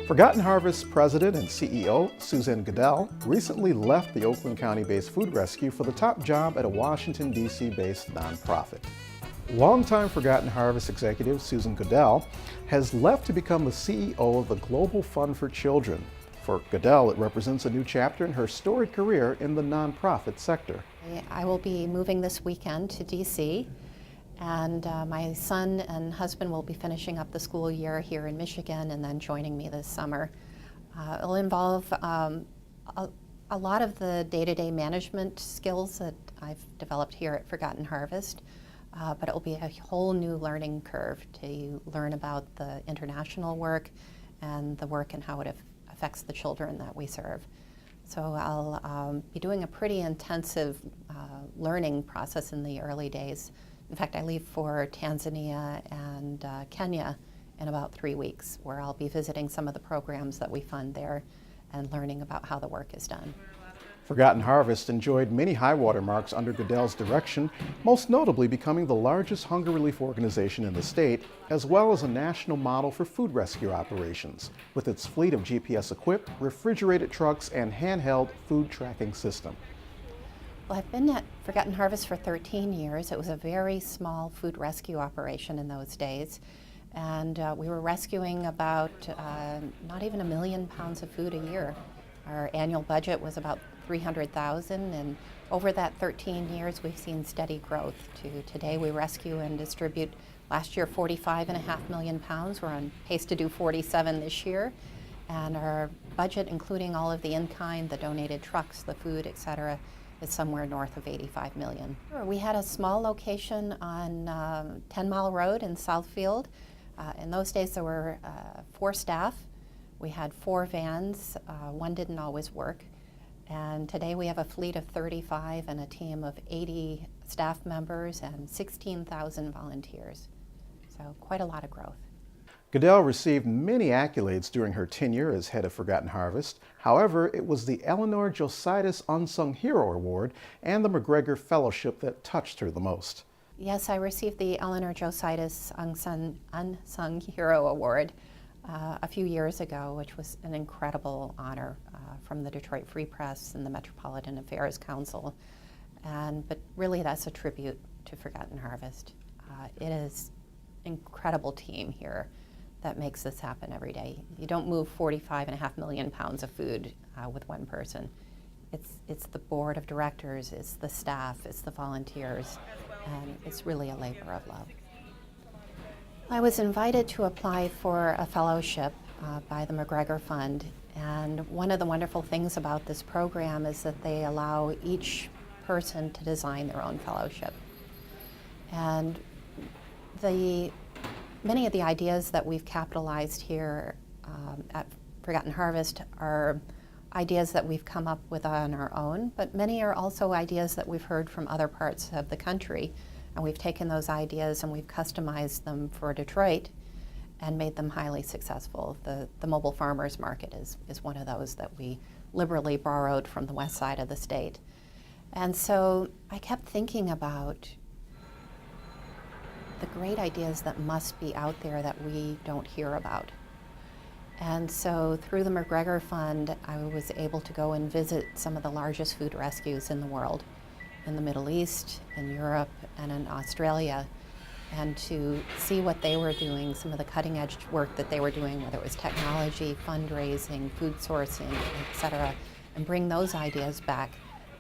Forgotten Harvest President and CEO Susan Goodell recently left the Oakland County-based food rescue for the top job at a Washington, D.C.-based nonprofit. Longtime Forgotten Harvest executive Susan Goodell has left to become the CEO of the Global Fund for Children. For Goodell, it represents a new chapter in her storied career in the nonprofit sector. I will be moving this weekend to D.C., and my son and husband will be finishing up the school year here in Michigan and then joining me this summer. It'll involve a lot of the day-to-day management skills that I've developed here at Forgotten Harvest, but it'll be a whole new learning curve to learn about the international work and the work and how it affects the children that we serve. So I'll be doing a pretty intensive learning process in the early days. In fact, I leave for Tanzania and Kenya in about 3 weeks, where I'll be visiting some of the programs that we fund there and learning about how the work is done. Forgotten Harvest enjoyed many high water marks under Goodell's direction, most notably becoming the largest hunger relief organization in the state, as well as a national model for food rescue operations, with its fleet of GPS-equipped, refrigerated trucks, and handheld food tracking system. Well, I've been at Forgotten Harvest for 13 years. It was a very small food rescue operation in those days. And we were rescuing about not even 1 million pounds of food a year. Our annual budget was about $300,000, and over that 13 years we've seen steady growth. Today we rescue and distribute, last year 45.5 million pounds. We're on pace to do 47 this year. And our budget, including all of the in-kind, the donated trucks, the food, etc., is somewhere north of 85 million. We had a small location on 10 Mile Road in Southfield. In those days there were 4 staff. We had 4 vans. One didn't always work. And today we have a fleet of 35 and a team of 80 staff members and 16,000 volunteers. So quite a lot of growth. Goodell received many accolades during her tenure as head of Forgotten Harvest. However, it was the Eleanor Jositis Unsung Hero Award and the McGregor Fellowship that touched her the most. Yes, I received the Eleanor Jositis Unsung Hero Award a few years ago, which was an incredible honor from the Detroit Free Press and the Metropolitan Affairs Council. But really that's a tribute to Forgotten Harvest. It is an incredible team here that makes this happen every day. You don't move 45.5 million pounds of food with one person. It's the board of directors, it's the staff, it's the volunteers, and it's really a labor of love. I was invited to apply for a fellowship by the McGregor Fund, and one of the wonderful things about this program is that they allow each person to design their own fellowship. And many of the ideas that we've capitalized here at Forgotten Harvest are ideas that we've come up with on our own, but many are also ideas that we've heard from other parts of the country, and we've taken those ideas and we've customized them for Detroit and made them highly successful. The mobile farmers market is one of those that we liberally borrowed from the west side of the state. And so I kept thinking about the great ideas that must be out there that we don't hear about. And so through the McGregor Fund, I was able to go and visit some of the largest food rescues in the world, in the Middle East, in Europe, and in Australia, and to see what they were doing, some of the cutting edge work that they were doing, whether it was technology, fundraising, food sourcing, etc., and bring those ideas back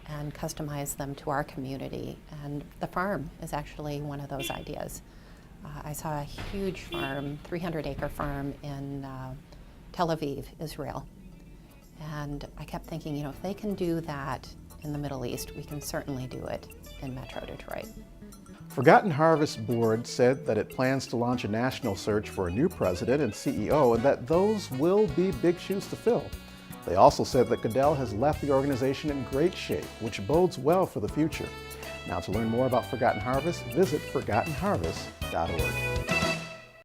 and customize them to our community. And the farm is actually one of those ideas. I saw a huge farm, 300-acre farm in Tel Aviv, Israel. And I kept thinking, if they can do that in the Middle East, we can certainly do it in Metro Detroit. Forgotten Harvest Board said that it plans to launch a national search for a new president and CEO, and that those will be big shoes to fill. They also said that Goodell has left the organization in great shape, which bodes well for the future. Now, to learn more about Forgotten Harvest, visit ForgottenHarvest.org.